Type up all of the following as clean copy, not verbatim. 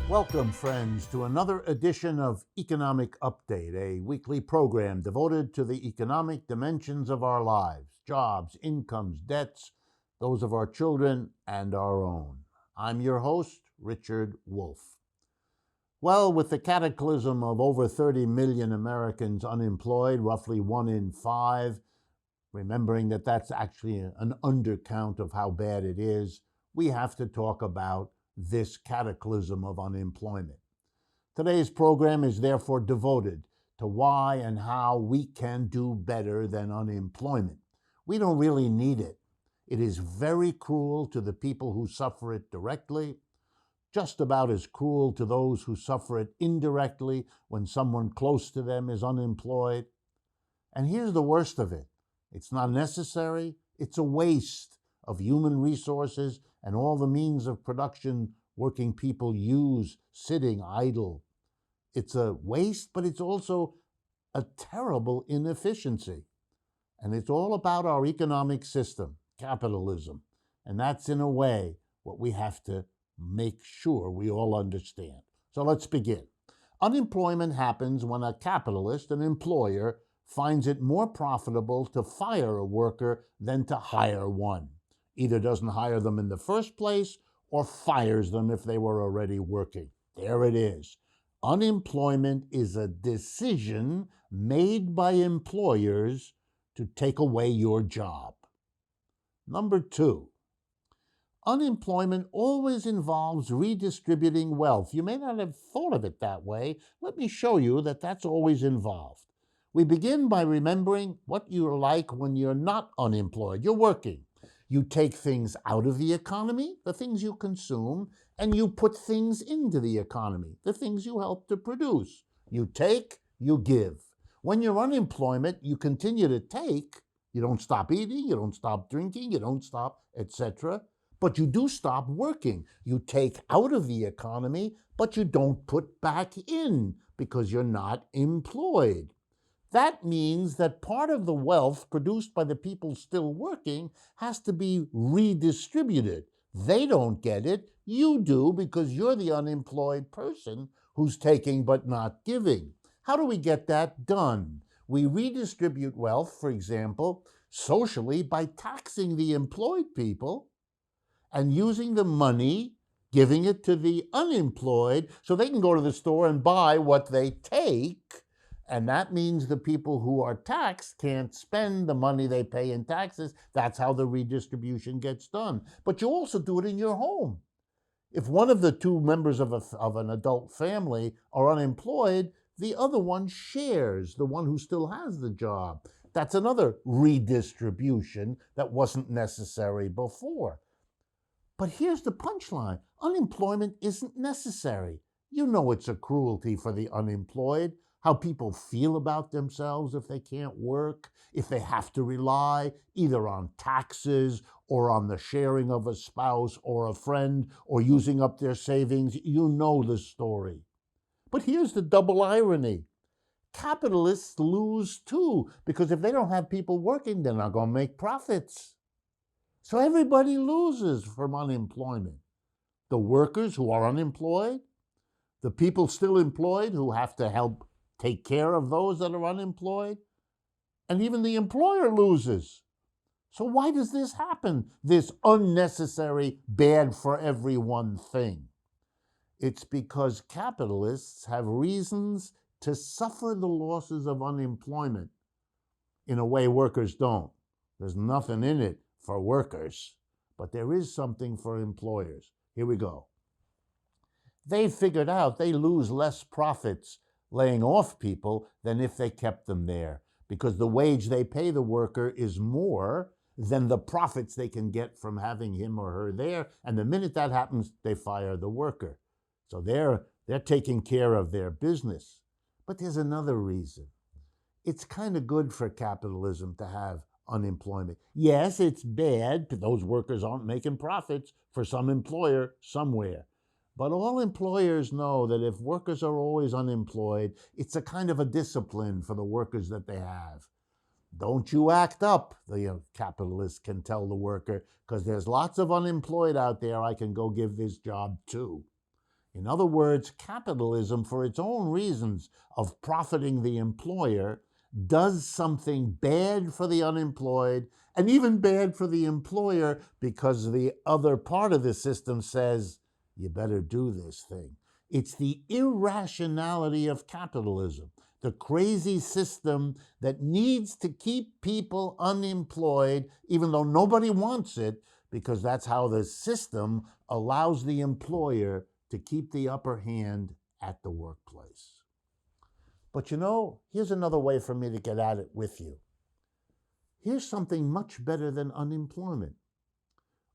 Welcome, friends, to another edition of Economic Update, a weekly program devoted to the economic dimensions of our lives, jobs, incomes, debts, those of our children, and our own. I'm your host, Richard Wolff. Well, with the cataclysm of over 30 million Americans unemployed, roughly 1 in 5, remembering that that's actually an undercount of how bad it is, we have to talk about this cataclysm of unemployment. Today's program is therefore devoted to why and how we can do better than unemployment. We don't really need it. It is very cruel to the people who suffer it directly, just about as cruel to those who suffer it indirectly when someone close to them is unemployed. And here's the worst of it. It's not necessary. It's a waste of human resources and all the means of production working people use sitting idle. It's a waste, but it's also a terrible inefficiency. And it's all about our economic system, capitalism. And that's, in a way, what we have to make sure we all understand. So let's begin. Unemployment happens when a capitalist, an employer, finds it more profitable to fire a worker than to hire one. Either doesn't hire them in the first place or fires them if they were already working. There it is. Unemployment is a decision made by employers to take away your job. Number 2, unemployment always involves redistributing wealth. You may not have thought of it that way. Let me show you that that's always involved. We begin by remembering what you're like when you're not unemployed. You're working. You take things out of the economy, the things you consume, and you put things into the economy, the things you help to produce. You take, you give. When you're unemployed, you continue to take. You don't stop eating, you don't stop drinking, you don't stop, etc. But you do stop working. You take out of the economy, but you don't put back in because you're not employed. That means that part of the wealth produced by the people still working has to be redistributed. They don't get it. You do, because you're the unemployed person who's taking but not giving. How do we get that done? We redistribute wealth, for example, socially by taxing the employed people and using the money, giving it to the unemployed so they can go to the store and buy what they take. And that means the people who are taxed can't spend the money they pay in taxes. That's how the redistribution gets done. But you also do it in your home. If one of the two members of an adult family are unemployed, the other one shares, the one who still has the job. That's another redistribution that wasn't necessary before. But here's the punchline. Unemployment isn't necessary. You know it's a cruelty for the unemployed. How people feel about themselves if they can't work, if they have to rely either on taxes or on the sharing of a spouse or a friend or using up their savings. You know the story. But here's the double irony. Capitalists lose too, because if they don't have people working, they're not going to make profits. So everybody loses from unemployment. The workers who are unemployed, the people still employed who have to help take care of those that are unemployed, and even the employer loses. So why does this happen, this unnecessary, bad for everyone thing? It's because capitalists have reasons to suffer the losses of unemployment in a way workers don't. There's nothing in it for workers, but there is something for employers. Here we go. They figured out they lose less profits laying off people than if they kept them there, because the wage they pay the worker is more than the profits they can get from having him or her there. And the minute that happens, they fire the worker. So they're taking care of their business. But there's another reason. It's kind of good for capitalism to have unemployment. Yes, it's bad. Those workers aren't making profits for some employer somewhere. But all employers know that if workers are always unemployed, it's a kind of a discipline for the workers that they have. Don't you act up, the capitalist can tell the worker, because there's lots of unemployed out there I can go give this job to. In other words, capitalism, for its own reasons of profiting the employer, does something bad for the unemployed and even bad for the employer because the other part of the system says, you better do this thing. It's the irrationality of capitalism, the crazy system that needs to keep people unemployed even though nobody wants it, because that's how the system allows the employer to keep the upper hand at the workplace. But here's another way for me to get at it with you. Here's something much better than unemployment.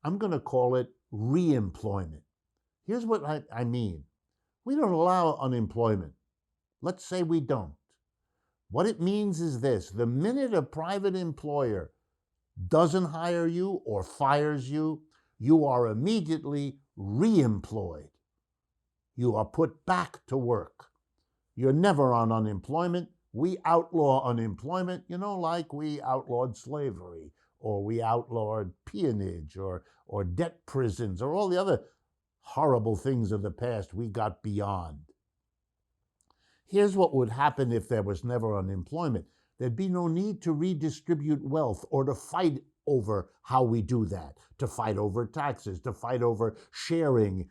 I'm going to call it reemployment. Here's what I mean. We don't allow unemployment. Let's say we don't. What it means is this: the minute a private employer doesn't hire you or fires you, you are immediately reemployed. You are put back to work. You're never on unemployment. We outlaw unemployment, like we outlawed slavery, or we outlawed peonage, or debt prisons, or all the other horrible things of the past we got beyond. Here's what would happen if there was never unemployment. There'd be no need to redistribute wealth or to fight over how we do that, to fight over taxes, to fight over sharing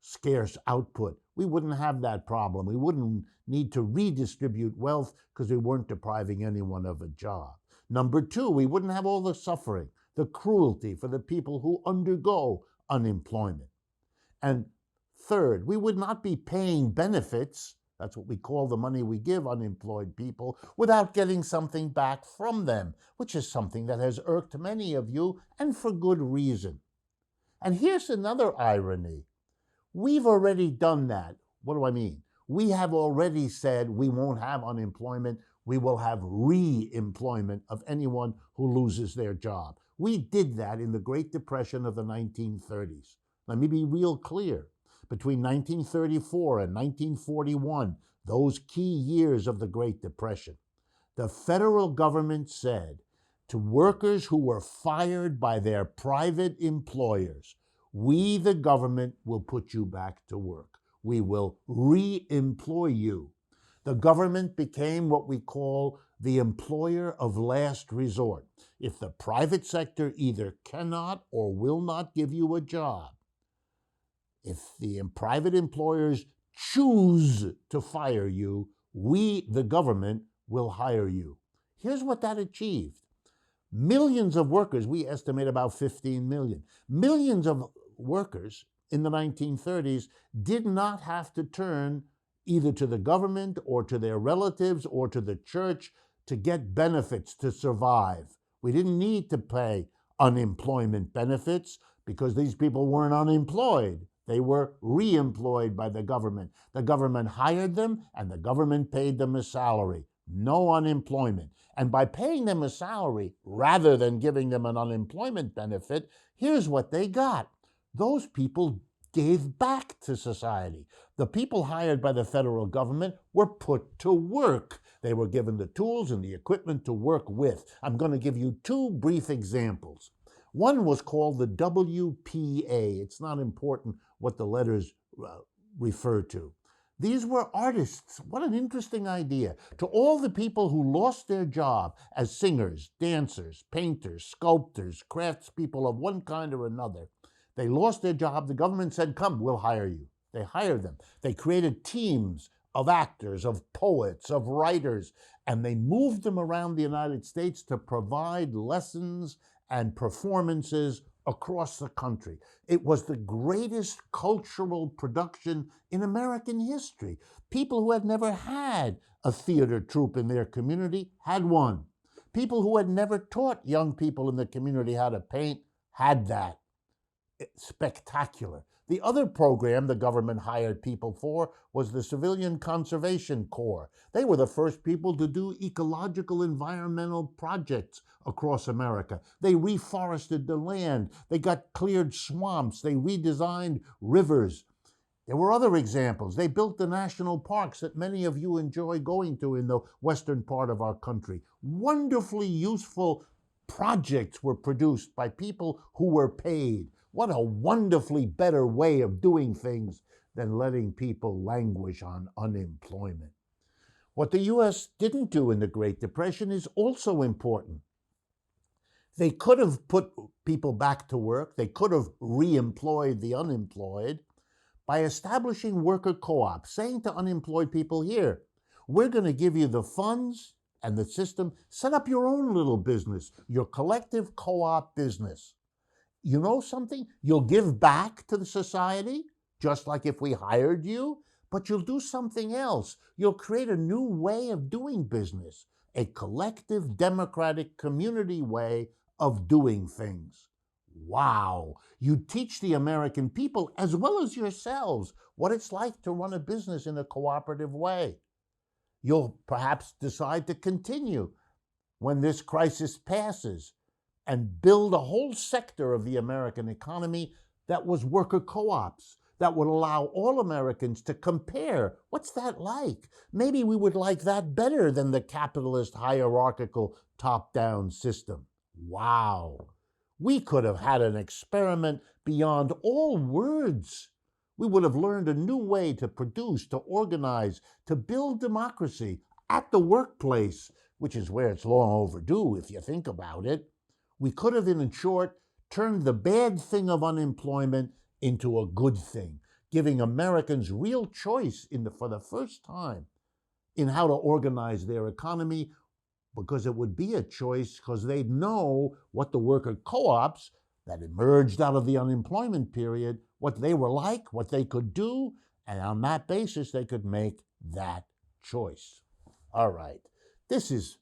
scarce output. We wouldn't have that problem. We wouldn't need to redistribute wealth because we weren't depriving anyone of a job. Number two, we wouldn't have all the suffering, the cruelty for the people who undergo unemployment. And third, we would not be paying benefits, that's what we call the money we give unemployed people, without getting something back from them, which is something that has irked many of you, and for good reason. And here's another irony. We've already done that. What do I mean? We have already said we won't have unemployment. We will have re-employment of anyone who loses their job. We did that in the Great Depression of the 1930s. Let me be real clear. Between 1934 and 1941, those key years of the Great Depression, the federal government said to workers who were fired by their private employers, we, the government, will put you back to work. We will re-employ you. The government became what we call the employer of last resort. If the private sector either cannot or will not give you a job, if the private employers choose to fire you, we, the government, will hire you. Here's what that achieved. Millions of workers, we estimate about 15 million, millions of workers in the 1930s did not have to turn either to the government or to their relatives or to the church to get benefits to survive. We didn't need to pay unemployment benefits because these people weren't unemployed. They were re-employed by the government. The government hired them and the government paid them a salary. No unemployment. And by paying them a salary rather than giving them an unemployment benefit, here's what they got. Those people gave back to society. The people hired by the federal government were put to work. They were given the tools and the equipment to work with. I'm going to give you two brief examples. One was called the WPA. It's not important what the letters refer to. These were artists. What an interesting idea. To all the people who lost their job as singers, dancers, painters, sculptors, craftspeople of one kind or another, they lost their job. The government said, come, we'll hire you. They hired them. They created teams of actors, of poets, of writers, and they moved them around the United States to provide lessons and performances across the country. It was the greatest cultural production in American history. People who had never had a theater troupe in their community had one. People who had never taught young people in the community how to paint had that. Spectacular. The other program the government hired people for was the Civilian Conservation Corps. They were the first people to do ecological environmental projects across America. They reforested the land. They got cleared swamps. They redesigned rivers. There were other examples. They built the national parks that many of you enjoy going to in the western part of our country. Wonderfully useful projects were produced by people who were paid. What a wonderfully better way of doing things than letting people languish on unemployment. What the U.S. didn't do in the Great Depression is also important. They could have put people back to work. They could have reemployed the unemployed by establishing worker co-ops, saying to unemployed people, here, we're going to give you the funds and the system. Set up your own little business, your collective co-op business. You know something? You'll give back to the society, just like if we hired you, but you'll do something else. You'll create a new way of doing business, a collective, democratic, community way of doing things. Wow! You teach the American people, as well as yourselves, what it's like to run a business in a cooperative way. You'll perhaps decide to continue when this crisis passes and build a whole sector of the American economy that was worker co-ops, that would allow all Americans to compare. What's that like? Maybe we would like that better than the capitalist hierarchical top-down system. Wow. We could have had an experiment beyond all words. We would have learned a new way to produce, to organize, to build democracy at the workplace, which is where it's long overdue if you think about it. We could have, in short, turned the bad thing of unemployment into a good thing, giving Americans real choice for the first time in how to organize their economy, because it would be a choice because they'd know what the worker co-ops that emerged out of the unemployment period, what they were like, what they could do, and on that basis, they could make that choice. All right, this is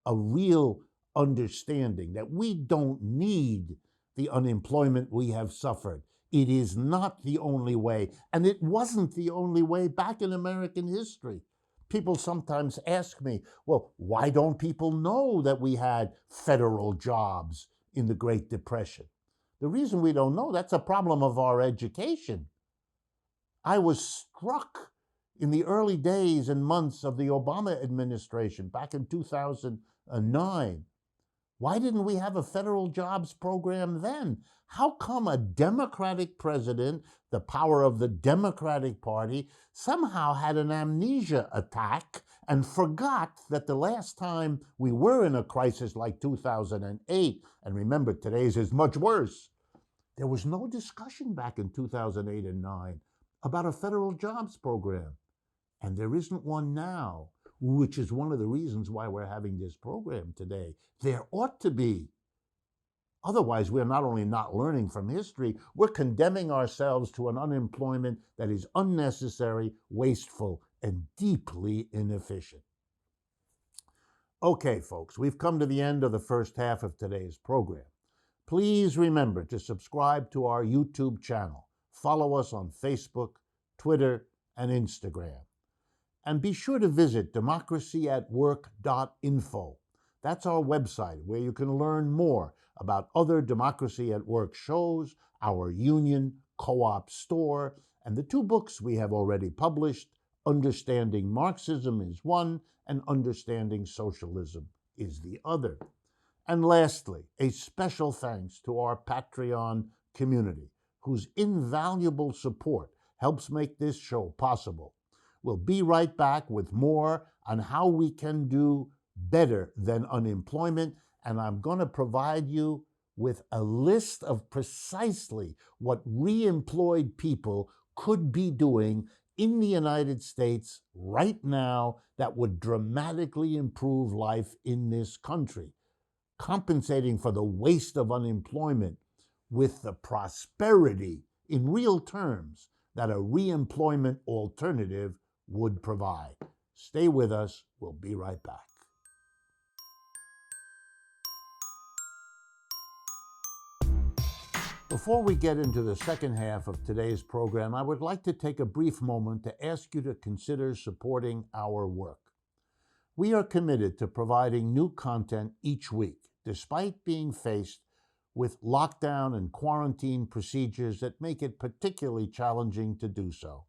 a real understanding that we don't need the unemployment we have suffered. It is not the only way, and it wasn't the only way back in American history. People sometimes ask me, well, why don't people know that we had federal jobs in the Great Depression? The reason we don't know, that's a problem of our education. I was struck in the early days and months of the Obama administration back in 2009. Why didn't we have a federal jobs program then? How come a Democratic president, the power of the Democratic Party, somehow had an amnesia attack and forgot that the last time we were in a crisis like 2008, and remember, today's is much worse, there was no discussion back in 2008 and 9 about a federal jobs program. And there isn't one now, which is one of the reasons why we're having this program today. There ought to be. Otherwise, we're not only not learning from history, we're condemning ourselves to an unemployment that is unnecessary, wasteful, and deeply inefficient. Okay, folks, we've come to the end of the first half of today's program. Please remember to subscribe to our YouTube channel. Follow us on Facebook, Twitter, and Instagram. And be sure to visit democracyatwork.info. That's our website where you can learn more about other Democracy at Work shows, our union co-op store, and the two books we have already published, Understanding Marxism is one, and Understanding Socialism is the other. And lastly, a special thanks to our Patreon community, whose invaluable support helps make this show possible. We'll be right back with more on how we can do better than unemployment, and I'm going to provide you with a list of precisely what reemployed people could be doing in the United States right now that would dramatically improve life in this country, compensating for the waste of unemployment with the prosperity in real terms that a reemployment alternative would provide. Stay with us. We'll be right back. Before we get into the second half of today's program, I would like to take a brief moment to ask you to consider supporting our work. We are committed to providing new content each week, despite being faced with lockdown and quarantine procedures that make it particularly challenging to do so.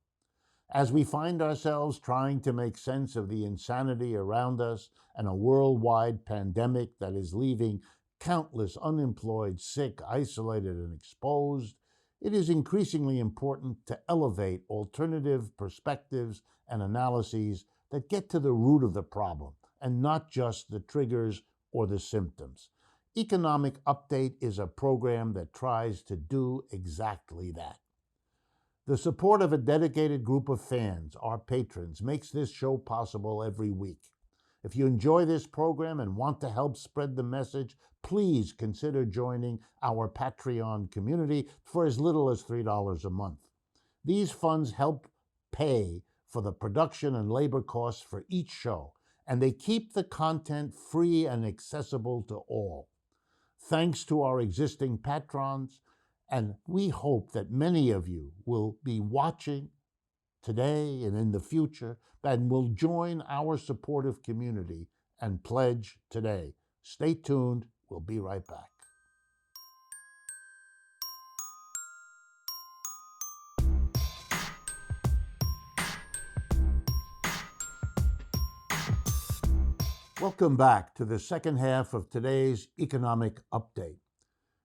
As we find ourselves trying to make sense of the insanity around us and a worldwide pandemic that is leaving countless unemployed, sick, isolated, and exposed, It is increasingly important to elevate alternative perspectives and analyses that get to the root of the problem and not just the triggers or the symptoms. Economic Update is a program that tries to do exactly that. The support of a dedicated group of fans, our patrons, makes this show possible every week. If you enjoy this program and want to help spread the message, please consider joining our Patreon community for as little as $3 a month. These funds help pay for the production and labor costs for each show, and they keep the content free and accessible to all. Thanks to our existing patrons, and we hope that many of you will be watching today and in the future and will join our supportive community and pledge today. Stay tuned. We'll be right back. Welcome back to the second half of today's economic update.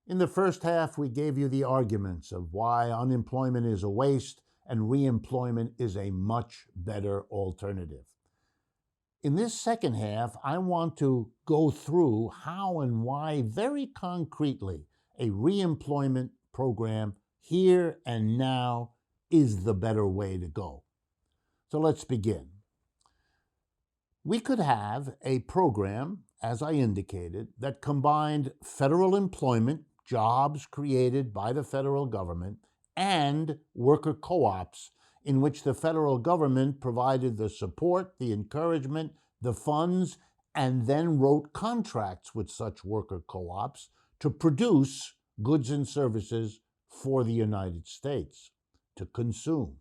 In the first half, we gave you the arguments of why unemployment is a waste and reemployment is a much better alternative. In this second half, I want to go through how and why, very concretely, a reemployment program here and now is the better way to go. So let's begin. We could have a program, as I indicated, that combined federal employment, jobs created by the federal government, and worker co-ops, in which the federal government provided the support, the encouragement, the funds, and then wrote contracts with such worker co-ops to produce goods and services for the United States to consume.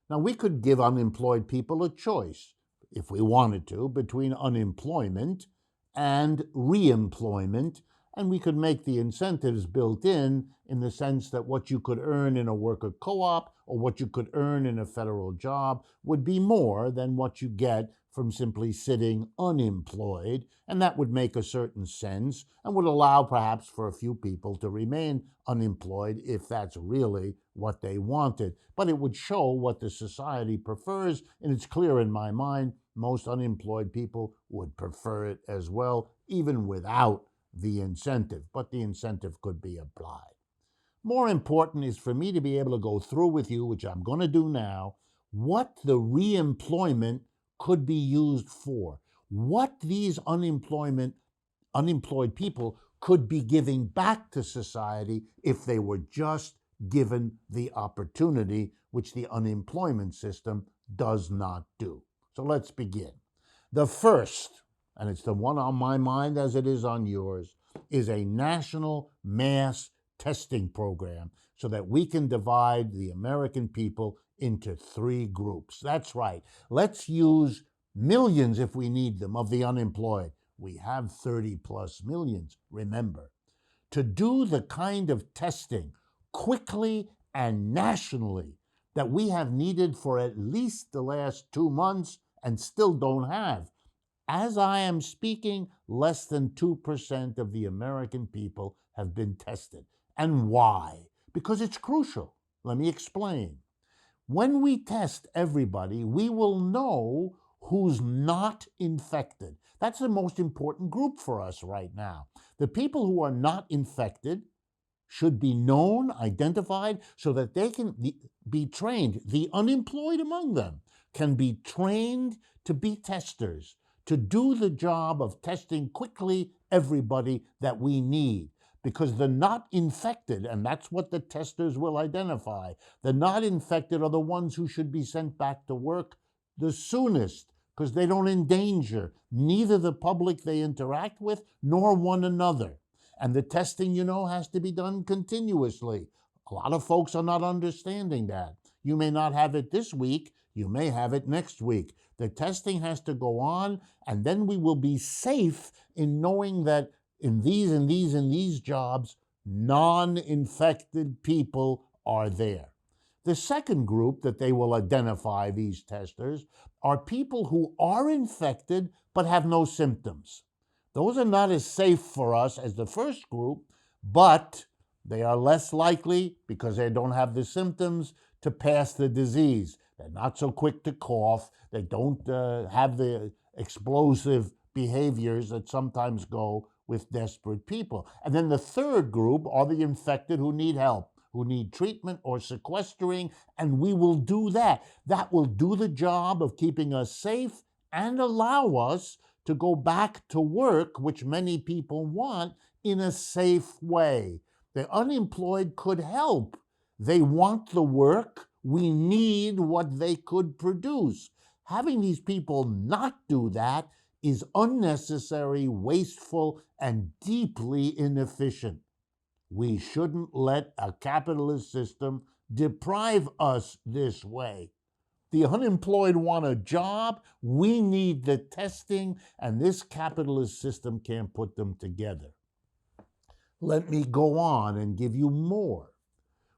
Now, we could give unemployed people a choice, if we wanted to, between unemployment and reemployment, and we could make the incentives built in the sense that what you could earn in a worker co-op or what you could earn in a federal job would be more than what you get from simply sitting unemployed, and that would make a certain sense and would allow perhaps for a few people to remain unemployed if that's really what they wanted. But it would show what the society prefers, and it's clear in my mind most unemployed people would prefer it as well, even without the incentive, but the incentive could be applied. More important is for me to be able to go through with you, which I'm going to do now, what the reemployment could be used for, what these unemployed people could be giving back to society if they were just given the opportunity, which the unemployment system does not do. So let's begin. The first, and it's the one on my mind as it is on yours, is a national mass testing program so that we can divide the American people into three groups. That's right. Let's use millions, if we need them, of the unemployed. We have 30 plus millions, remember, to do the kind of testing quickly and nationally that we have needed for at least the last 2 months and still don't have. As I am speaking, less than 2% of the American people have been tested. And why? Because it's crucial. Let me explain. When we test everybody, we will know who's not infected. That's the most important group for us right now. The people who are not infected should be known, identified, so that they can be trained. The unemployed among them can be trained to be testers, to do the job of testing quickly everybody that we need. Because the not infected, and that's what the testers will identify, the not infected are the ones who should be sent back to work the soonest, because they don't endanger neither the public they interact with nor one another. And the testing, has to be done continuously. A lot of folks are not understanding that. You may not have it this week, you may have it next week. The testing has to go on, and then we will be safe in knowing that in these jobs, non-infected people are there. The second group that they will identify, these testers, are people who are infected but have no symptoms. Those are not as safe for us as the first group, but They are less likely, because they don't have the symptoms, to pass the disease. They're not so quick to cough. They don't have the explosive behaviors that sometimes go with desperate people. And then the third group are the infected who need help, who need treatment or sequestering, and we will do that. That will do the job of keeping us safe and allow us to go back to work, which many people want, in a safe way. The unemployed could help. They want the work. We need what they could produce. Having these people not do that is unnecessary, wasteful, and deeply inefficient. We shouldn't let a capitalist system deprive us this way. The unemployed want a job. We need the testing, and this capitalist system can't put them together. Let me go on and give you more.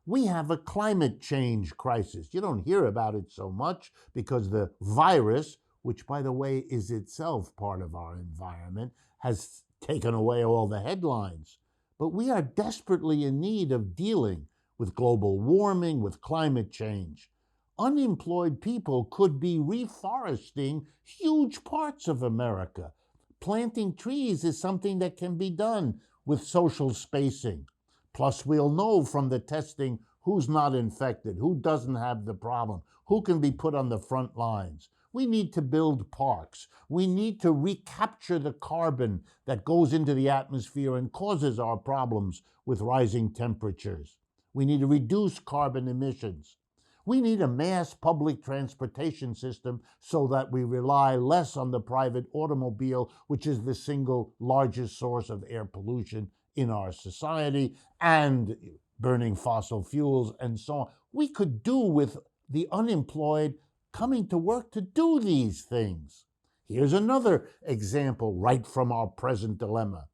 We have a climate change crisis. You don't hear about it so much because the virus, which, by the way, is itself part of our environment, has taken away all the headlines. But we are desperately in need of dealing with global warming, with climate change. Unemployed people could be reforesting huge parts of America. Planting trees is something that can be done with social spacing. Plus, we'll know from the testing who's not infected, who doesn't have the problem, who can be put on the front lines. We need to build parks. We need to recapture the carbon that goes into the atmosphere and causes our problems with rising temperatures. We need to reduce carbon emissions. We need a mass public transportation system so that we rely less on the private automobile, which is the single largest source of air pollution in our society, and burning fossil fuels and so on. We could do with the unemployed coming to work to do these things. Here's another example right from our present dilemma.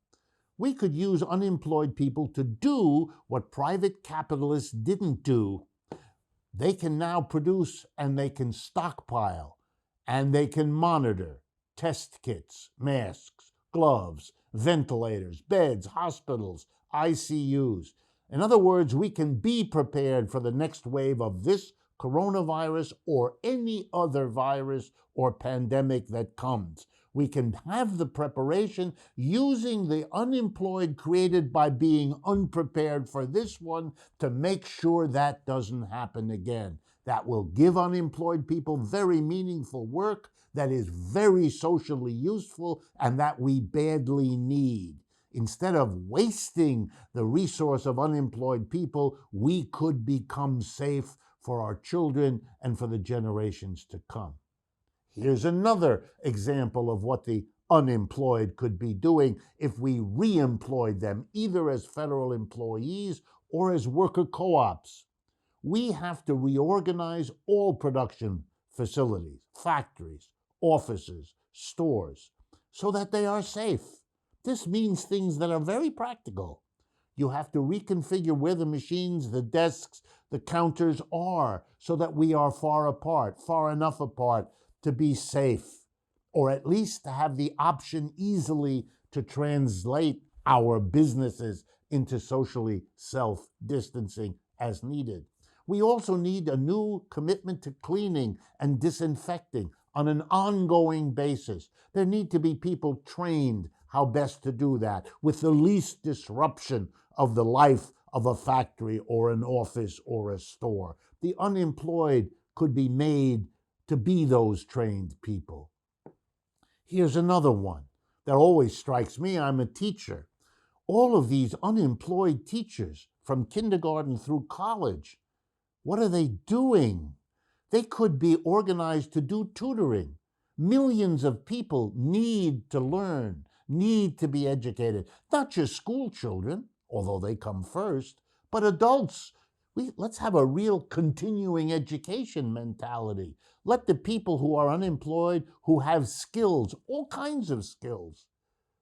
We could use unemployed people to do what private capitalists didn't do. They can now produce and they can stockpile and they can monitor test kits, masks, gloves, ventilators, beds, hospitals, ICUs. In other words, we can be prepared for the next wave of this coronavirus or any other virus or pandemic that comes. We can have the preparation using the unemployed created by being unprepared for this one to make sure that doesn't happen again. That will give unemployed people very meaningful work that is very socially useful and that we badly need. Instead of wasting the resource of unemployed people, we could become safe for our children and for the generations to come. Here's another example of what the unemployed could be doing if we reemployed them, either as federal employees or as worker co-ops. We have to reorganize all production facilities, factories, offices, stores, so that they are safe. This means things that are very practical. You have to reconfigure where the machines, the desks, the counters are so that we are far apart, far enough apart to be safe, or at least to have the option easily to translate our businesses into socially self-distancing as needed. We also need a new commitment to cleaning and disinfecting on an ongoing basis. There need to be people trained how best to do that with the least disruption of the life of a factory or an office or a store. The unemployed could be made to be those trained people. Here's another one that always strikes me. I'm a teacher. All of these unemployed teachers from kindergarten through college, what are they doing? They could be organized to do tutoring. Millions of people need to learn, need to be educated, not just school children, although they come first, but adults. Let's have a real continuing education mentality. Let the people who are unemployed, who have skills, all kinds of skills,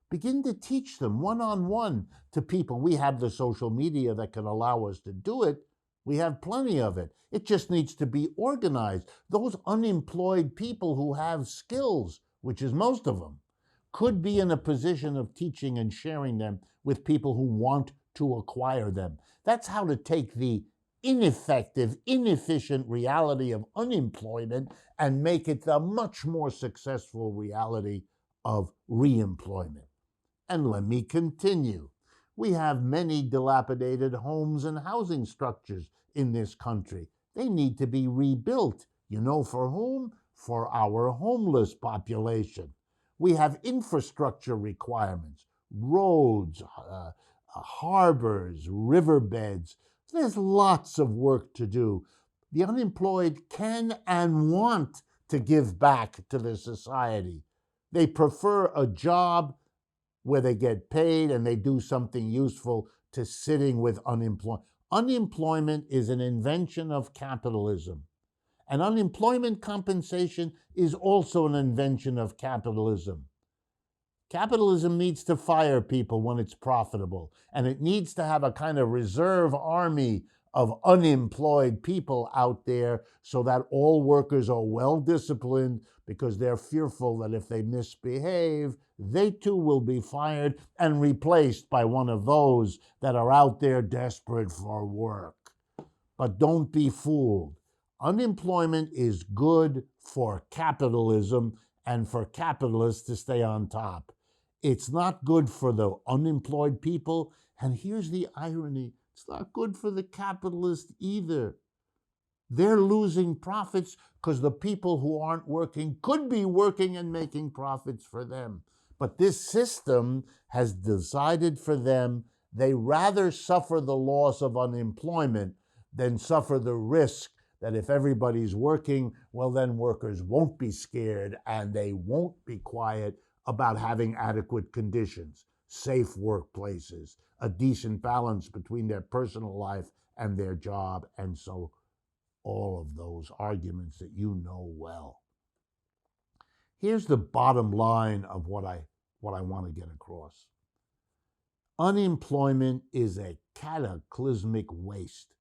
begin to teach them one-on-one to people. We have the social media that can allow us to do it. We have plenty of it. It just needs to be organized. Those unemployed people who have skills, which is most of them, could be in a position of teaching and sharing them with people who want to acquire them. That's how to take the ineffective, inefficient reality of unemployment and make it the much more successful reality of reemployment. And let me continue. We have many dilapidated homes and housing structures in this country. They need to be rebuilt. You know for whom? For our homeless population. We have infrastructure requirements, roads, harbors, riverbeds. There's lots of work to do. The unemployed can and want to give back to the society. They prefer a job where they get paid and they do something useful to sitting with unemployment. Unemployment is an invention of capitalism. And unemployment compensation is also an invention of capitalism. Capitalism needs to fire people when it's profitable, and it needs to have a kind of reserve army of unemployed people out there so that all workers are well disciplined because they're fearful that if they misbehave, they too will be fired and replaced by one of those that are out there desperate for work. But don't be fooled. Unemployment is good for capitalism and for capitalists to stay on top. It's not good for the unemployed people, and here's the irony, it's not good for the capitalists either. They're losing profits because the people who aren't working could be working and making profits for them. But this system has decided for them they rather suffer the loss of unemployment than suffer the risk that if everybody's working, well, then workers won't be scared and they won't be quiet about having adequate conditions, safe workplaces, a decent balance between their personal life and their job, and so all of those arguments that you know well. Here's the bottom line of what I want to get across. Unemployment is a cataclysmic waste.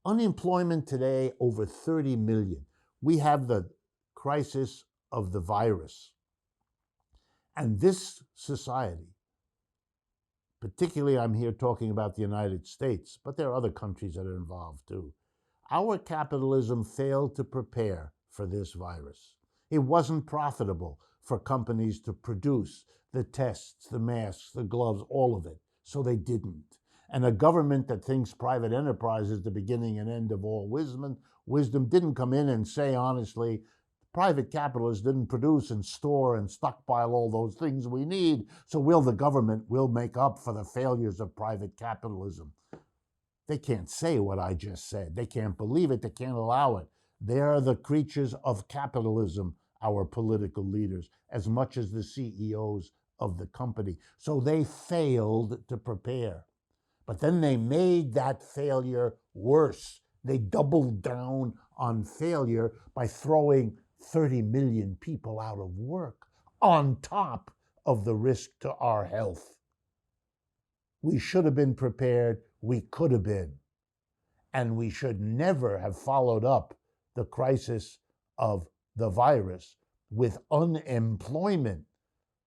Unemployment today, over 30 million. We have the crisis of the virus. And this society, particularly I'm here talking about the United States, but there are other countries that are involved too. Our capitalism failed to prepare for this virus. It wasn't profitable for companies to produce the tests, the masks, the gloves, all of it, so they didn't. And a government that thinks private enterprise is the beginning and end of all wisdom didn't come in and say honestly, private capitalists didn't produce and store and stockpile all those things we need, so the government will make up for the failures of private capitalism. They can't say what I just said. They can't believe it. They can't allow it. They are the creatures of capitalism, our political leaders, as much as the CEOs of the company. So they failed to prepare. But then they made that failure worse. They doubled down on failure by throwing 30 million people out of work on top of the risk to our health. We should have been prepared. We could have been. And we should never have followed up the crisis of the virus with unemployment.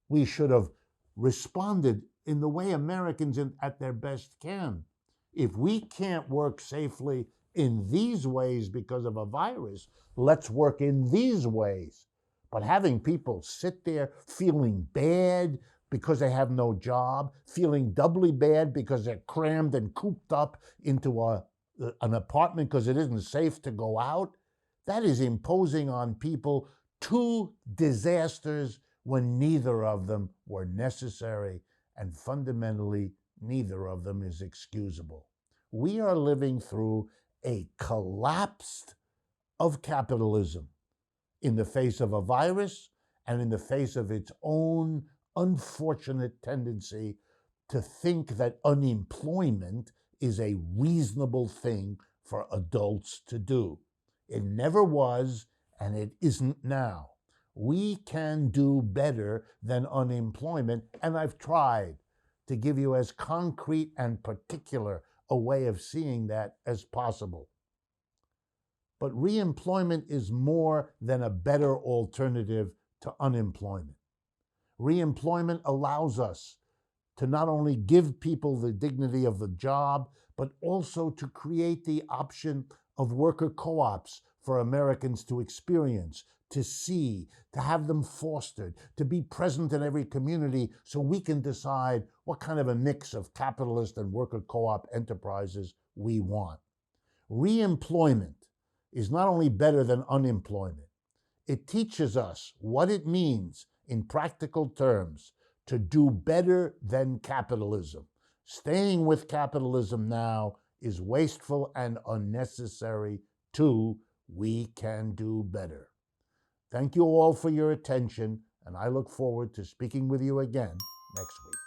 We should have responded in the way Americans at their best can. If we can't work safely in these ways because of a virus, let's work in these ways. But having people sit there feeling bad because they have no job, feeling doubly bad because they're crammed and cooped up into an apartment because it isn't safe to go out, that is imposing on people two disasters when neither of them were necessary, and fundamentally, neither of them is excusable. We are living through a collapse of capitalism in the face of a virus and in the face of its own unfortunate tendency to think that unemployment is a reasonable thing for adults to do. It never was, and it isn't now. We can do better than unemployment, and I've tried to give you as concrete and particular a way of seeing that as possible. But reemployment is more than a better alternative to unemployment. Reemployment allows us to not only give people the dignity of the job, but also to create the option of worker co-ops for Americans to experience, to see, to have them fostered, to be present in every community so we can decide what kind of a mix of capitalist and worker co-op enterprises we want. Reemployment is not only better than unemployment, it teaches us what it means in practical terms to do better than capitalism. Staying with capitalism now is wasteful and unnecessary too. We can do better. Thank you all for your attention, and I look forward to speaking with you again next week.